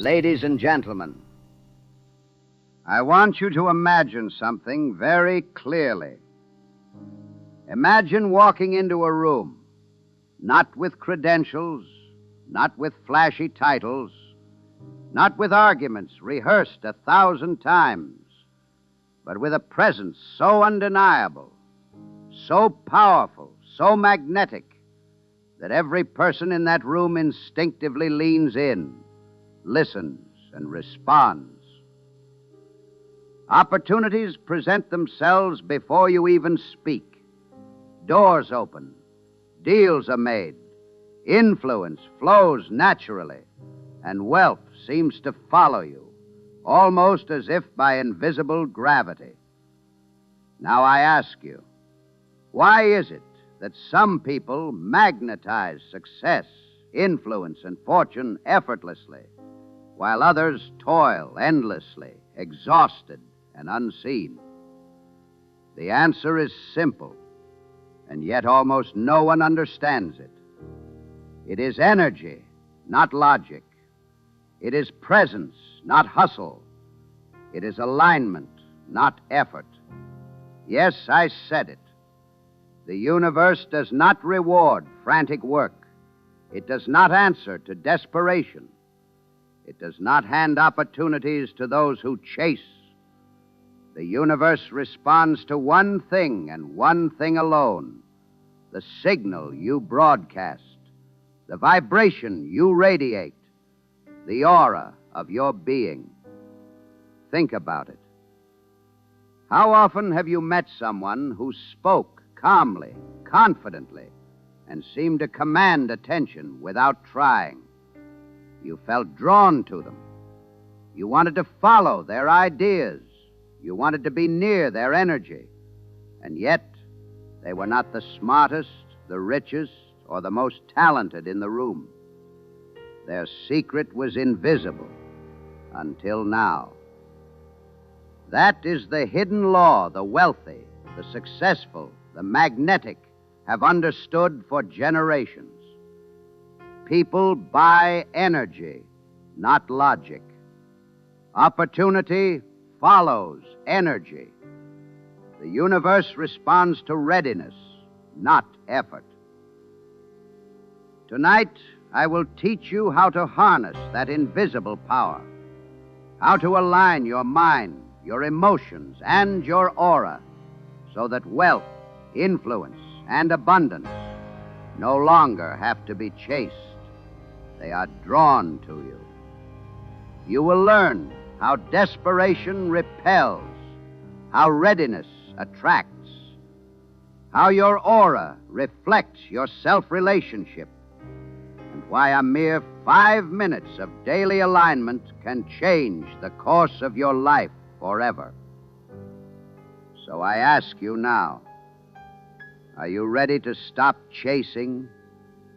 Ladies and gentlemen, I want you to imagine something very clearly. Imagine walking into a room, not with credentials, not with flashy titles, not with arguments rehearsed 1,000 times, but with a presence so undeniable, so powerful, so magnetic, that every person in that room instinctively leans in, listens, and responds. Opportunities present themselves before you even speak. Doors open, deals are made, influence flows naturally, and wealth seems to follow you, almost as if by invisible gravity. Now I ask you, why is it that some people magnetize success, influence, and fortune effortlessly, while others toil endlessly, exhausted and unseen? The answer is simple, and yet almost no one understands it. It is energy, not logic. It is presence, not hustle. It is alignment, not effort. Yes, I said it. The universe does not reward frantic work. It does not answer to desperation. It does not hand opportunities to those who chase. The universe responds to one thing and one thing alone: the signal you broadcast, the vibration you radiate, the aura of your being. Think about it. How often have you met someone who spoke calmly, confidently, and seemed to command attention without trying? You felt drawn to them. You wanted to follow their ideas. You wanted to be near their energy. And yet, they were not the smartest, the richest, or the most talented in the room. Their secret was invisible until now. That is the hidden law the wealthy, the successful, the magnetic have understood for generations. People buy energy, not logic. Opportunity follows energy. The universe responds to readiness, not effort. Tonight, I will teach you how to harness that invisible power, how to align your mind, your emotions, and your aura so that wealth, influence, and abundance no longer have to be chased. They are drawn to you. You will learn how desperation repels, how readiness attracts, how your aura reflects your self-relationship, and why a mere 5 minutes of daily alignment can change the course of your life forever. So I ask you now, are you ready to stop chasing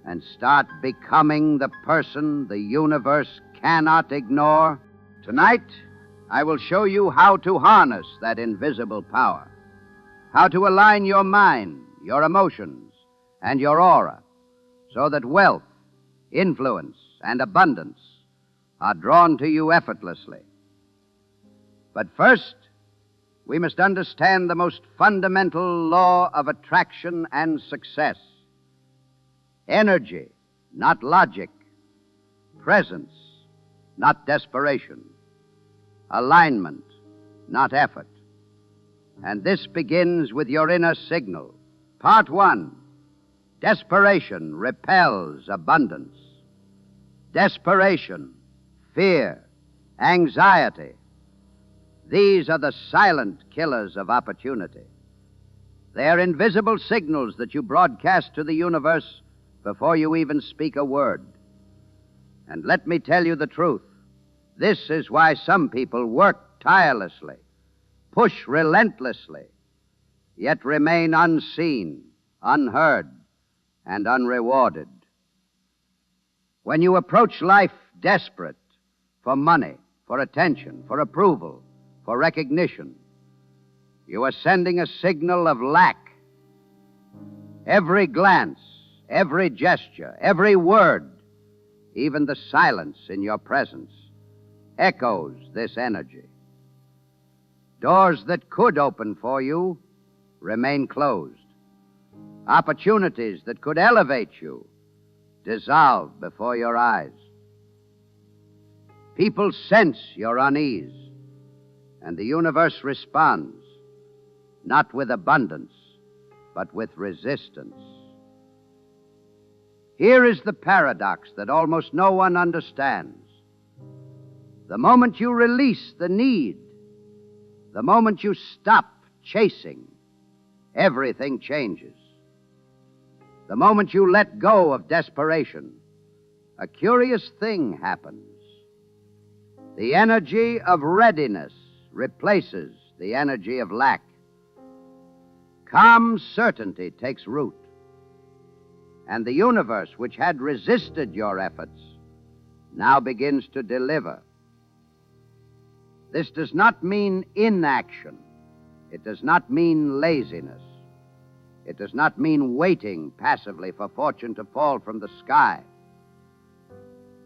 and start becoming the person the universe cannot ignore? Tonight, I will show you how to harness that invisible power, how to align your mind, your emotions, and your aura so that wealth, influence, and abundance are drawn to you effortlessly. But first, we must understand the most fundamental law of attraction and success. Energy, not logic. Presence, not desperation. Alignment, not effort. And this begins with your inner signal. Part 1, desperation repels abundance. Desperation, fear, anxiety. These are the silent killers of opportunity. They are invisible signals that you broadcast to the universe before you even speak a word. And let me tell you the truth. This is why some people work tirelessly, push relentlessly, yet remain unseen, unheard, and unrewarded. When you approach life desperate for money, for attention, for approval, for recognition, you are sending a signal of lack. Every glance, every gesture, every word, even the silence in your presence, echoes this energy. Doors that could open for you remain closed. Opportunities that could elevate you dissolve before your eyes. People sense your unease, and the universe responds, not with abundance, but with resistance. Here is the paradox that almost no one understands. The moment you release the need, the moment you stop chasing, everything changes. The moment you let go of desperation, a curious thing happens. The energy of readiness replaces the energy of lack. Calm certainty takes root, and the universe, which had resisted your efforts, now begins to deliver. This does not mean inaction. It does not mean laziness. It does not mean waiting passively for fortune to fall from the sky.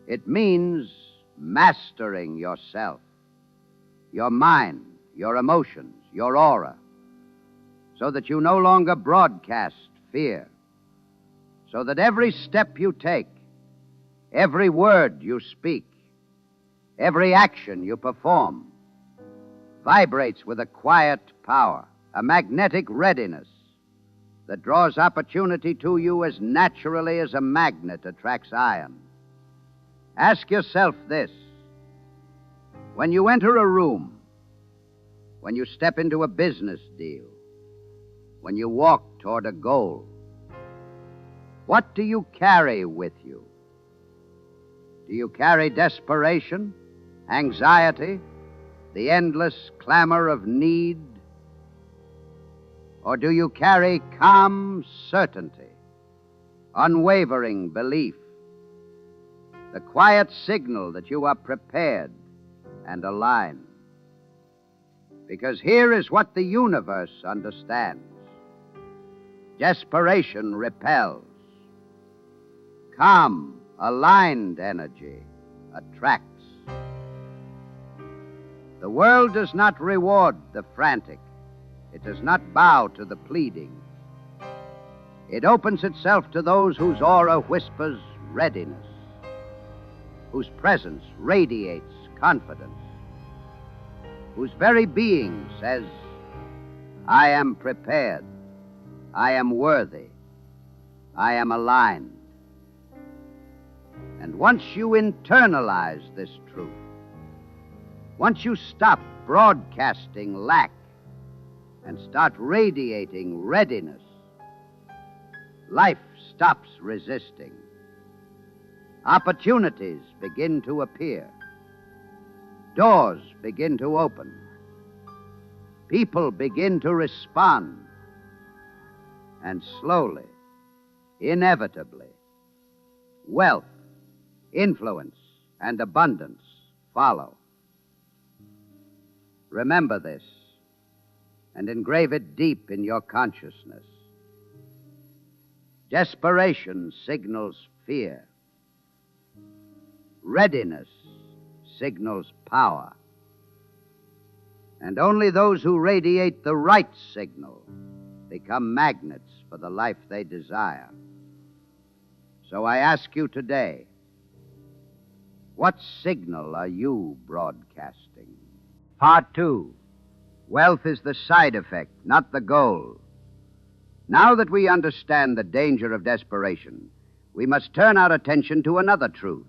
It means mastering yourself, your mind, your emotions, your aura, so that you no longer broadcast fear, so that every step you take, every word you speak, every action you perform vibrates with a quiet power, a magnetic readiness that draws opportunity to you as naturally as a magnet attracts iron. Ask yourself this: when you enter a room, when you step into a business deal, when you walk toward a goal, what do you carry with you? Do you carry desperation, anxiety, the endless clamor of need? Or do you carry calm certainty, unwavering belief, the quiet signal that you are prepared and aligned? Because here is what the universe understands. Desperation repels. Calm, aligned energy attracts. The world does not reward the frantic. It does not bow to the pleading. It opens itself to those whose aura whispers readiness, whose presence radiates confidence, whose very being says, I am prepared, I am worthy, I am aligned. And once you internalize this truth, once you stop broadcasting lack and start radiating readiness, life stops resisting. Opportunities begin to appear. Doors begin to open. People begin to respond. And slowly, inevitably, wealth, influence, and abundance follow. Remember this and engrave it deep in your consciousness. Desperation signals fear. Readiness signals power. And only those who radiate the right signal become magnets for the life they desire. So I ask you today, what signal are you broadcasting? Part 2. Wealth is the side effect, not the goal. Now that we understand the danger of desperation, we must turn our attention to another truth,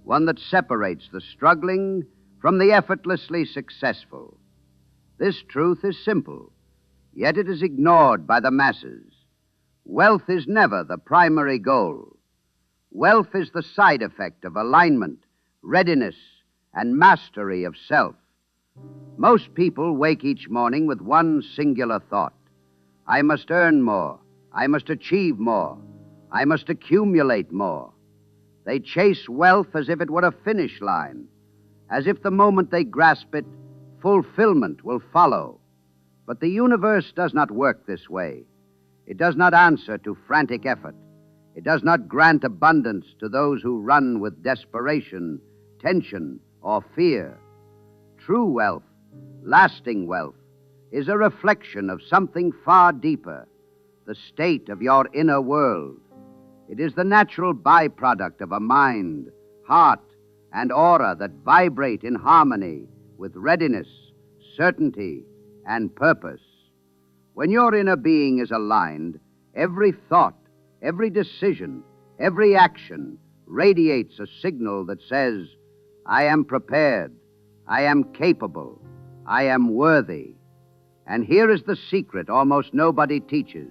one that separates the struggling from the effortlessly successful. This truth is simple, yet it is ignored by the masses. Wealth is never the primary goal. Wealth is the side effect of alignment, readiness, and mastery of self. Most people wake each morning with one singular thought: I must earn more, I must achieve more, I must accumulate more. They chase wealth as if it were a finish line, as if the moment they grasp it, fulfillment will follow. But the universe does not work this way. It does not answer to frantic effort. It does not grant abundance to those who run with desperation, tension, or fear. True wealth, lasting wealth, is a reflection of something far deeper, the state of your inner world. It is the natural byproduct of a mind, heart, and aura that vibrate in harmony with readiness, certainty, and purpose. When your inner being is aligned, every thought, every decision, every action radiates a signal that says, I am prepared, I am capable, I am worthy. And here is the secret almost nobody teaches.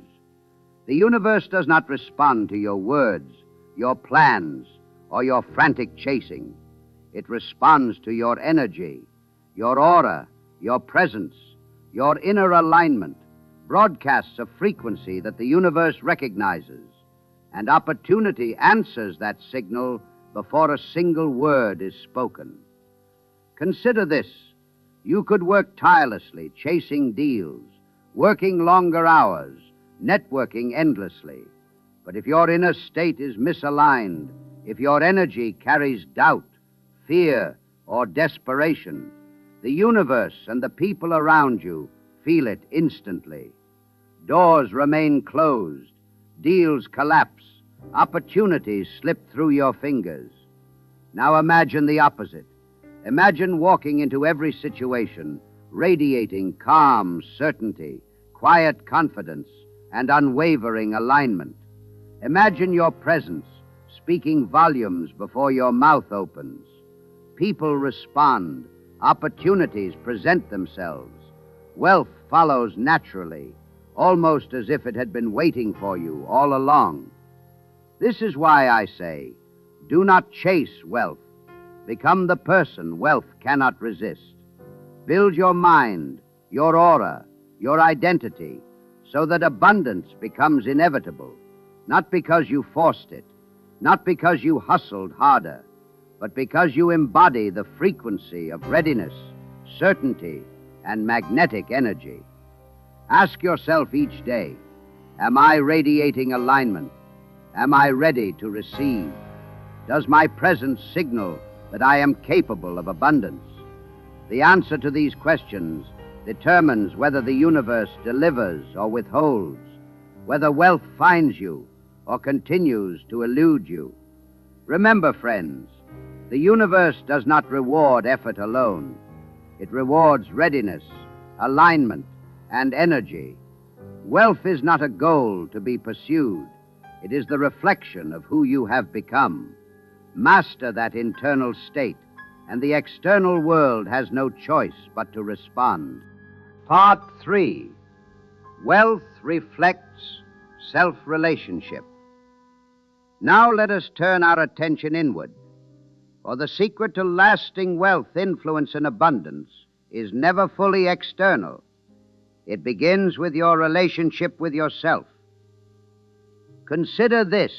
The universe does not respond to your words, your plans, or your frantic chasing. It responds to your energy, your aura, your presence, your inner alignment, broadcasts a frequency that the universe recognizes, and opportunity answers that signal before a single word is spoken. Consider this. You could work tirelessly, chasing deals, working longer hours, networking endlessly. But if your inner state is misaligned, if your energy carries doubt, fear, or desperation, the universe and the people around you feel it instantly. Doors remain closed, deals collapse, opportunities slip through your fingers. Now imagine the opposite. Imagine walking into every situation, radiating calm certainty, quiet confidence, and unwavering alignment. Imagine your presence, speaking volumes before your mouth opens. People respond, opportunities present themselves. Wealth follows naturally, almost as if it had been waiting for you all along. This is why I say, do not chase wealth. Become the person wealth cannot resist. Build your mind, your aura, your identity, so that abundance becomes inevitable, not because you forced it, not because you hustled harder, but because you embody the frequency of readiness, certainty, and magnetic energy. Ask yourself each day, am I radiating alignment? Am I ready to receive? Does my presence signal that I am capable of abundance? The answer to these questions determines whether the universe delivers or withholds, whether wealth finds you or continues to elude you. Remember, friends, the universe does not reward effort alone. It rewards readiness, alignment, and energy. Wealth is not a goal to be pursued. It is the reflection of who you have become. Master that internal state, and the external world has no choice but to respond. Part 3. Wealth reflects self-relationship. Now let us turn our attention inward. For the secret to lasting wealth, influence, and abundance is never fully external. It begins with your relationship with yourself. Consider this: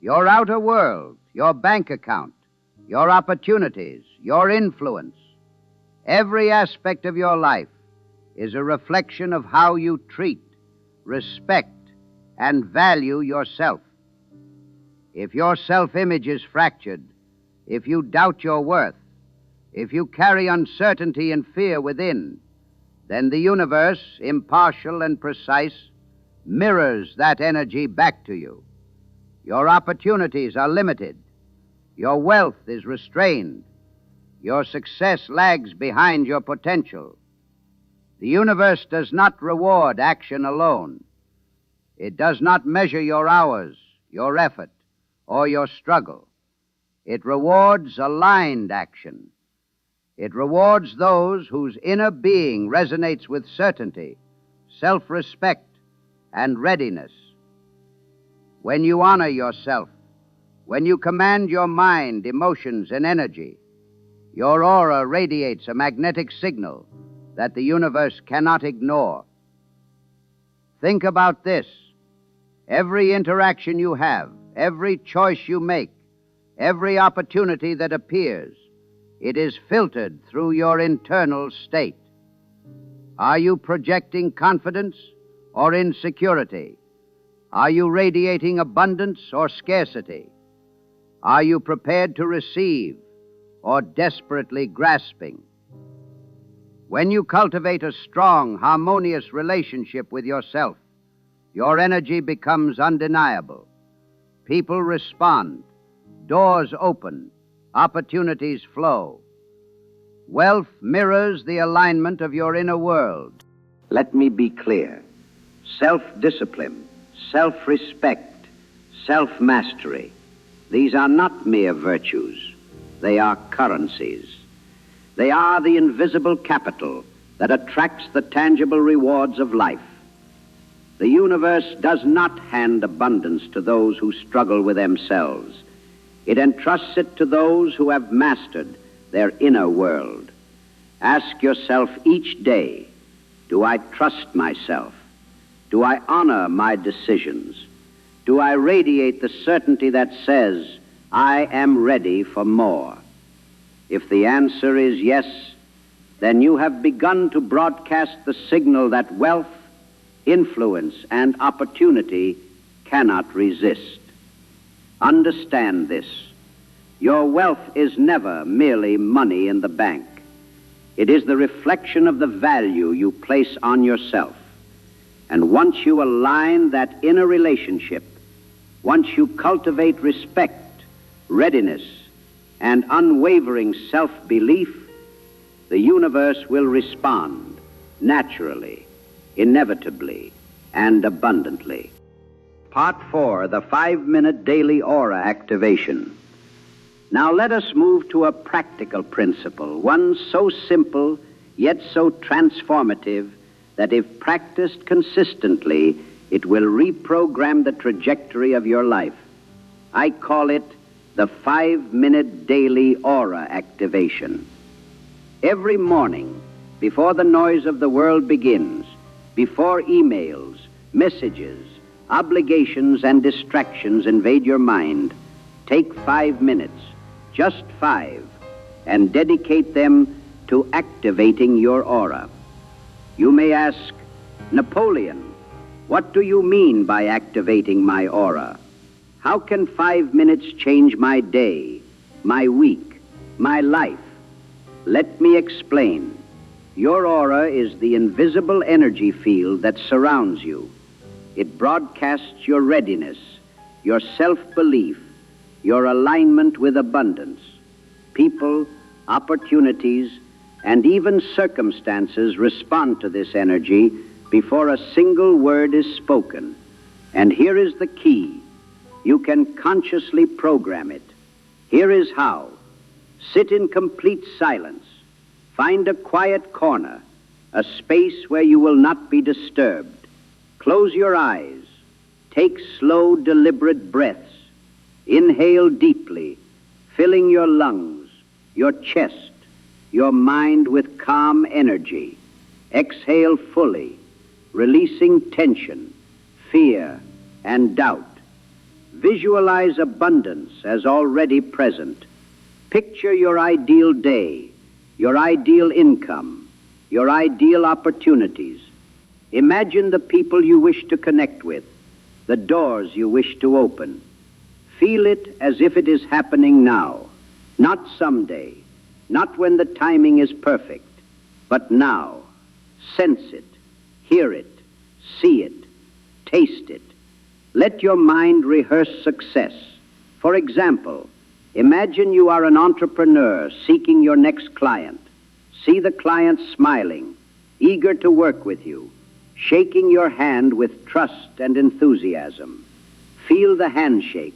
your outer world, your bank account, your opportunities, your influence. Every aspect of your life is a reflection of how you treat, respect, and value yourself. If your self-image is fractured, if you doubt your worth, if you carry uncertainty and fear within, then the universe, impartial and precise, mirrors that energy back to you. Your opportunities are limited. Your wealth is restrained. Your success lags behind your potential. The universe does not reward action alone. It does not measure your hours, your effort, or your struggle. It rewards aligned action. It rewards those whose inner being resonates with certainty, self-respect, and readiness. When you honor yourself, when you command your mind, emotions, and energy, your aura radiates a magnetic signal that the universe cannot ignore. Think about this. Every interaction you have, every choice you make, every opportunity that appears, it is filtered through your internal state. Are you projecting confidence or insecurity? Are you radiating abundance or scarcity? Are you prepared to receive, or desperately grasping. When you cultivate a strong, harmonious relationship with yourself, your energy becomes undeniable. People respond, doors open, opportunities flow. Wealth mirrors the alignment of your inner world. Let me be clear. Self-discipline, self-respect, self-mastery, these are not mere virtues. They are currencies. They are the invisible capital that attracts the tangible rewards of life. The universe does not hand abundance to those who struggle with themselves. It entrusts it to those who have mastered their inner world. Ask yourself each day, do I trust myself? Do I honor my decisions? Do I radiate the certainty that says, I am ready for more? If the answer is yes, then you have begun to broadcast the signal that wealth, influence, and opportunity cannot resist. Understand this. Your wealth is never merely money in the bank. It is the reflection of the value you place on yourself. And once you align that inner relationship, once you cultivate respect, readiness, and unwavering self-belief, the universe will respond naturally, inevitably, and abundantly. Part 4, the 5-minute daily aura activation. Now let us move to a practical principle, one so simple yet so transformative that if practiced consistently, it will reprogram the trajectory of your life. I call it the 5-minute daily aura activation. Every morning, before the noise of the world begins, before emails, messages, obligations, and distractions invade your mind, take 5 minutes, just 5, and dedicate them to activating your aura. You may ask, Napoleon, what do you mean by activating my aura? How can 5 minutes change my day, my week, my life? Let me explain. Your aura is the invisible energy field that surrounds you. It broadcasts your readiness, your self-belief, your alignment with abundance. People, opportunities, and even circumstances respond to this energy before a single word is spoken. And here is the key. You can consciously program it. Here is how. Sit in complete silence. Find a quiet corner, a space where you will not be disturbed. Close your eyes. Take slow, deliberate breaths. Inhale deeply, filling your lungs, your chest, your mind with calm energy. Exhale fully, releasing tension, fear, and doubt. Visualize abundance as already present. Picture your ideal day, your ideal income, your ideal opportunities. Imagine the people you wish to connect with, the doors you wish to open. Feel it as if it is happening now, not someday, not when the timing is perfect, but now. Sense it, hear it, see it, taste it. Let your mind rehearse success. For example, imagine you are an entrepreneur seeking your next client. See the client smiling, eager to work with you, shaking your hand with trust and enthusiasm. Feel the handshake,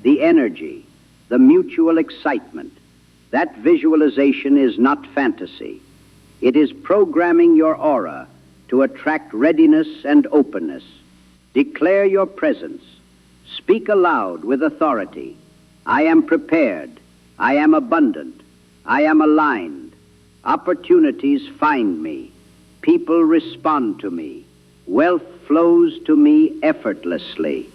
the energy, the mutual excitement. That visualization is not fantasy. It is programming your aura to attract readiness and openness. Declare your presence. Speak aloud with authority. I am prepared. I am abundant. I am aligned. Opportunities find me. People respond to me. Wealth flows to me effortlessly.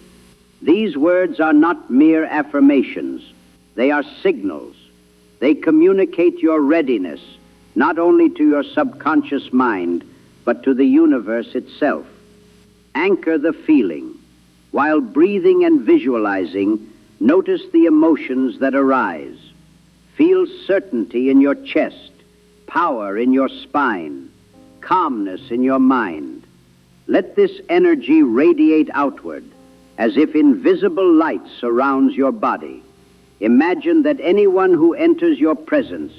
These words are not mere affirmations. They are signals. They communicate your readiness, not only to your subconscious mind, but to the universe itself. Anchor the feeling. While breathing and visualizing, notice the emotions that arise. Feel certainty in your chest, power in your spine, calmness in your mind. Let this energy radiate outward as if invisible light surrounds your body. Imagine that anyone who enters your presence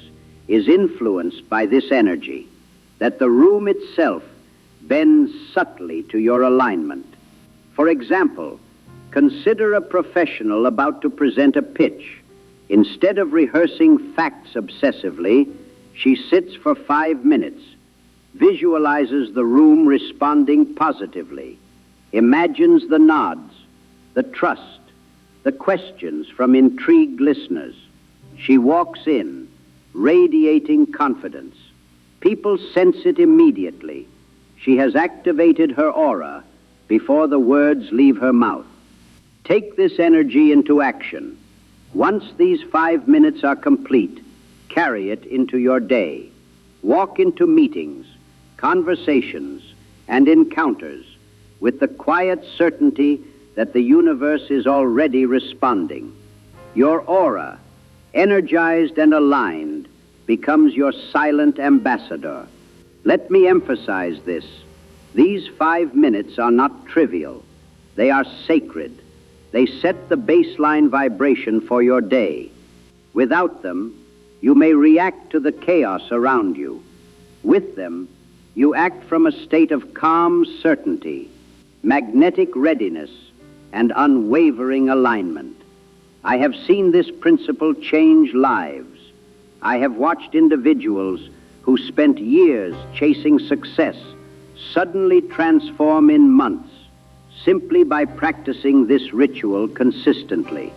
is influenced by this energy, that the room itself bends subtly to your alignment. For example, consider a professional about to present a pitch. Instead of rehearsing facts obsessively, she sits for 5 minutes, visualizes the room responding positively, imagines the nods, the trust, the questions from intrigued listeners. She walks in, radiating confidence. People sense it immediately. She has activated her aura before the words leave her mouth. Take this energy into action. Once these 5 minutes are complete, carry it into your day. Walk into meetings, conversations, and encounters with the quiet certainty that the universe is already responding. Your aura, energized and aligned, becomes your silent ambassador. Let me emphasize this. These 5 minutes are not trivial. They are sacred. They set the baseline vibration for your day. Without them, you may react to the chaos around you. With them, you act from a state of calm certainty, magnetic readiness, and unwavering alignment. I have seen this principle change lives. I have watched individuals who spent years chasing success suddenly transform in months simply by practicing this ritual consistently.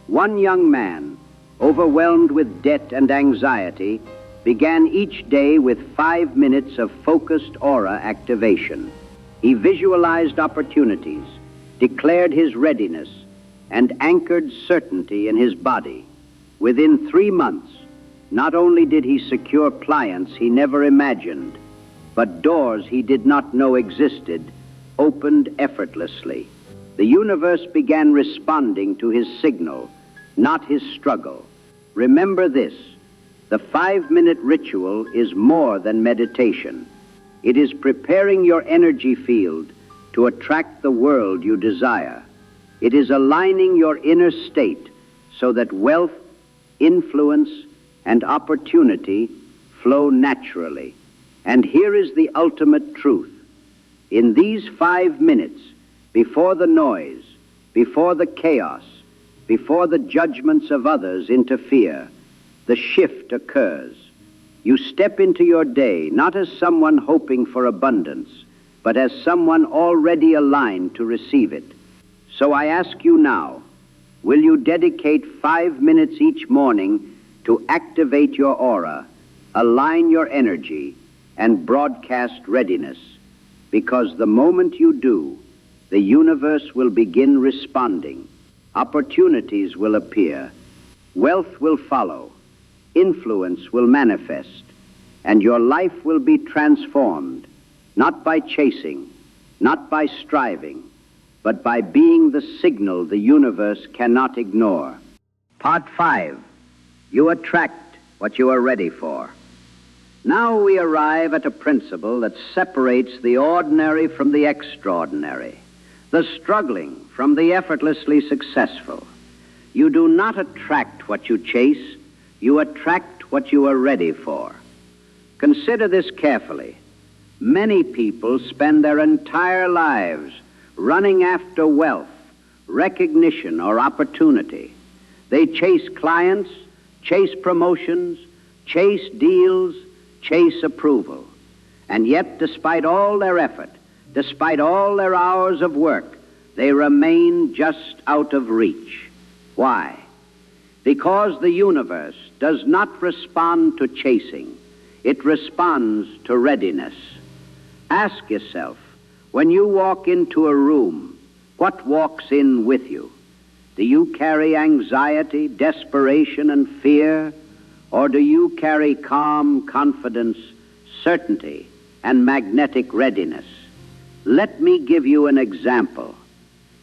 One young man, overwhelmed with debt and anxiety, began each day with 5 minutes of focused aura activation. He visualized opportunities, declared his readiness, and anchored certainty in his body. Within 3 months, not only did he secure clients he never imagined, but doors he did not know existed opened effortlessly. The universe began responding to his signal, not his struggle. Remember this: the 5-minute ritual is more than meditation. It is preparing your energy field to attract the world you desire. It is aligning your inner state so that wealth, influence, and opportunity flow naturally. And here is the ultimate truth. In these 5 minutes, before the noise, before the chaos, before the judgments of others interfere, the shift occurs. You step into your day not as someone hoping for abundance, but as someone already aligned to receive it. So I ask you now, will you dedicate 5 minutes each morning to activate your aura, align your energy, and broadcast readiness? Because the moment you do, the universe will begin responding. Opportunities will appear. Wealth will follow. Influence will manifest. And your life will be transformed, not by chasing, not by striving, but by being the signal the universe cannot ignore. Part 5. You attract what you are ready for. Now we arrive at a principle that separates the ordinary from the extraordinary, the struggling from the effortlessly successful. You do not attract what you chase, you attract what you are ready for. Consider this carefully. Many people spend their entire lives running after wealth, recognition, or opportunity. They chase clients, chase promotions, chase deals, chase approval. And yet, despite all their effort, despite all their hours of work, they remain just out of reach. Why? Because the universe does not respond to chasing. It responds to readiness. Ask yourself, when you walk into a room, what walks in with you? Do you carry anxiety, desperation, and fear? Or do you carry calm, confidence, certainty, and magnetic readiness? Let me give you an example.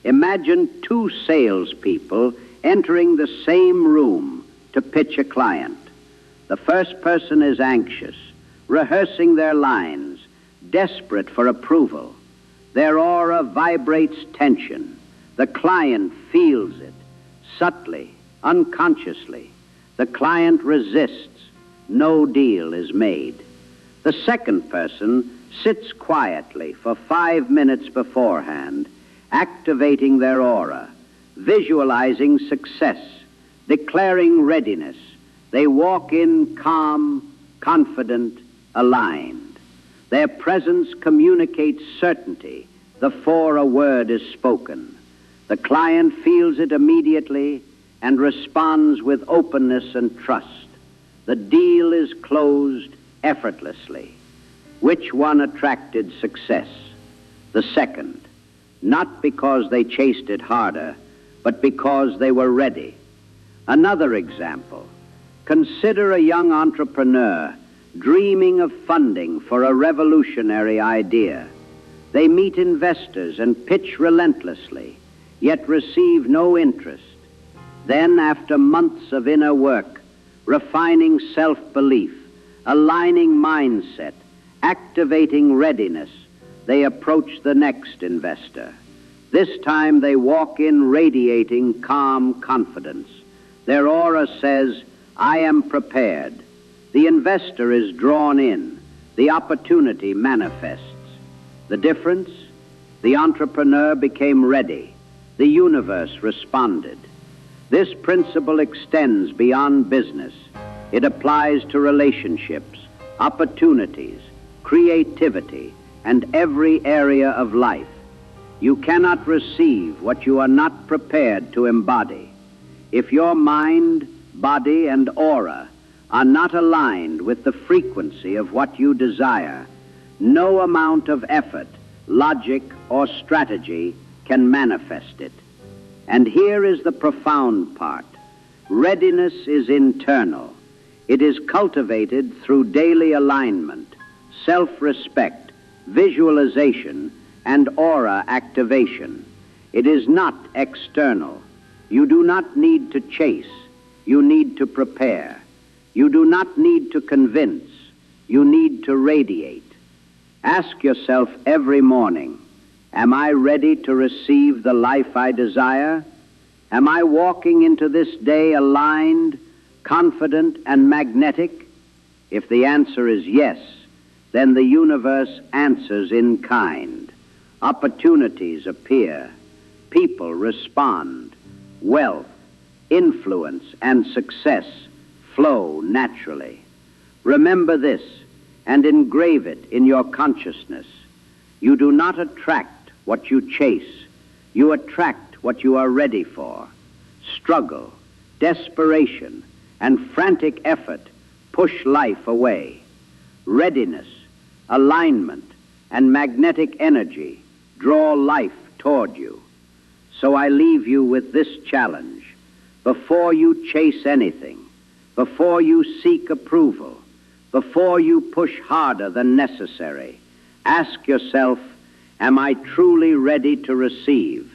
Imagine 2 salespeople entering the same room to pitch a client. The first person is anxious, rehearsing their lines, desperate for approval. Their aura vibrates tension. The client feels it, subtly, unconsciously. The client resists. No deal is made. The second person sits quietly for 5 minutes beforehand, activating their aura, visualizing success, declaring readiness. They walk in calm, confident, aligned. Their presence communicates certainty before a word is spoken. The client feels it immediately and responds with openness and trust. The deal is closed effortlessly. Which one attracted success? The second, not because they chased it harder, but because they were ready. Another example. Consider a young entrepreneur dreaming of funding for a revolutionary idea. They meet investors and pitch relentlessly, yet receive no interest. Then, after months of inner work, refining self-belief, aligning mindset, activating readiness, they approach the next investor. This time they walk in radiating calm confidence. Their aura says, "I am prepared." The investor is drawn in. The opportunity manifests. The difference? The entrepreneur became ready. The universe responded. This principle extends beyond business. It applies to relationships, opportunities, creativity, and every area of life. You cannot receive what you are not prepared to embody. If your mind, body, and aura are not aligned with the frequency of what you desire, no amount of effort, logic, or strategy can manifest it. And here is the profound part. Readiness is internal. It is cultivated through daily alignment, self-respect, visualization, and aura activation. It is not external. You do not need to chase. You need to prepare. You do not need to convince. You need to radiate. Ask yourself every morning, am I ready to receive the life I desire? Am I walking into this day aligned, confident, and magnetic? If the answer is yes, then the universe answers in kind. Opportunities appear. People respond. Wealth, influence, and success flow naturally. Remember this and engrave it in your consciousness. You do not attract what you chase. You attract what you are ready for. Struggle, desperation, and frantic effort push life away. Readiness, alignment, and magnetic energy draw life toward you. So I leave you with this challenge. Before you chase anything, before you seek approval, before you push harder than necessary, ask yourself, am I truly ready to receive?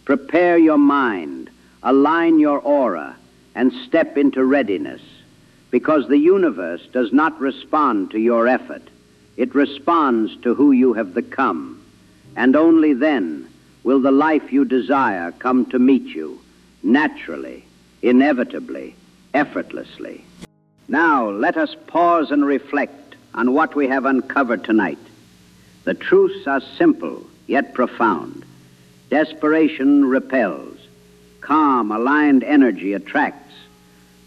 Prepare your mind, align your aura, and step into readiness. Because the universe does not respond to your effort. It responds to who you have become. And only then will the life you desire come to meet you, naturally, inevitably, effortlessly. Now, let us pause and reflect on what we have uncovered tonight. The truths are simple, yet profound. Desperation repels. Calm, aligned energy attracts.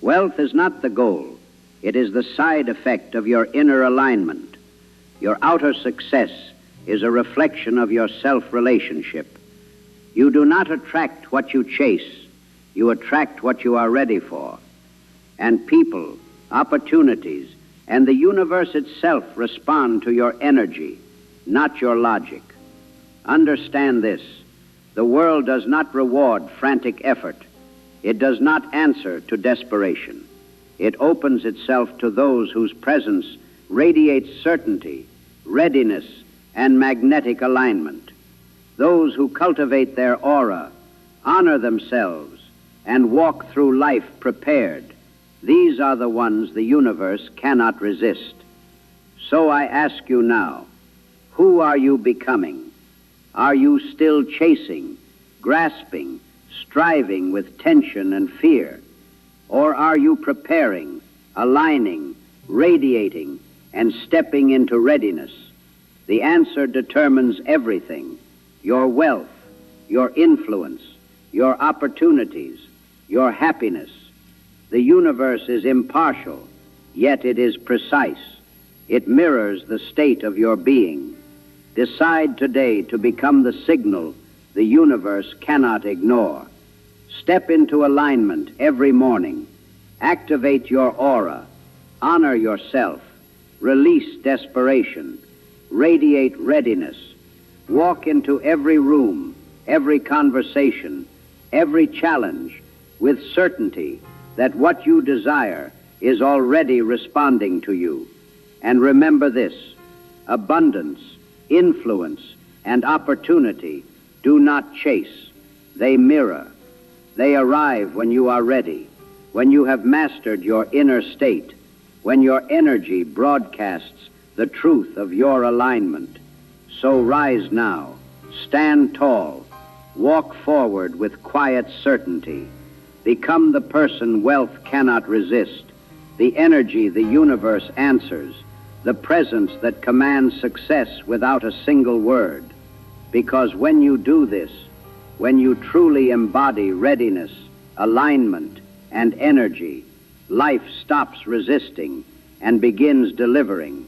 Wealth is not the goal. It is the side effect of your inner alignment. Your outer success is a reflection of your self-relationship. You do not attract what you chase. You attract what you are ready for. And people, opportunities, and the universe itself respond to your energy, not your logic. Understand this. The world does not reward frantic effort. It does not answer to desperation. It opens itself to those whose presence radiates certainty, readiness, and magnetic alignment. Those who cultivate their aura, honor themselves, and walk through life prepared, These are the ones the universe cannot resist. So I ask you now, who are you becoming? Are you still chasing, grasping, striving with tension and fear? Or are you preparing, aligning, radiating, and stepping into readiness? The answer determines everything: your wealth, your influence, your opportunities, your happiness. The universe is impartial, yet it is precise. It mirrors the state of your being. Decide today to become the signal the universe cannot ignore. Step into alignment every morning. Activate your aura. Honor yourself. Release desperation. Radiate readiness. Walk into every room, every conversation, every challenge with certainty that what you desire is already responding to you. And remember this: abundance, influence, and opportunity do not chase. They mirror. They arrive when you are ready, when you have mastered your inner state, when your energy broadcasts the truth of your alignment. So rise now, stand tall, walk forward with quiet certainty. Become the person wealth cannot resist, the energy the universe answers, the presence that commands success without a single word. Because when you do this, when you truly embody readiness, alignment, and energy, life stops resisting and begins delivering.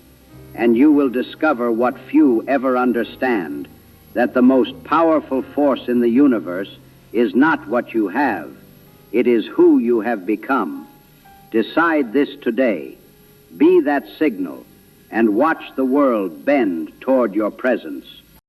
And you will discover what few ever understand, that the most powerful force in the universe is not what you have, it is who you have become. Decide this today. Be that signal and watch the world bend toward your presence.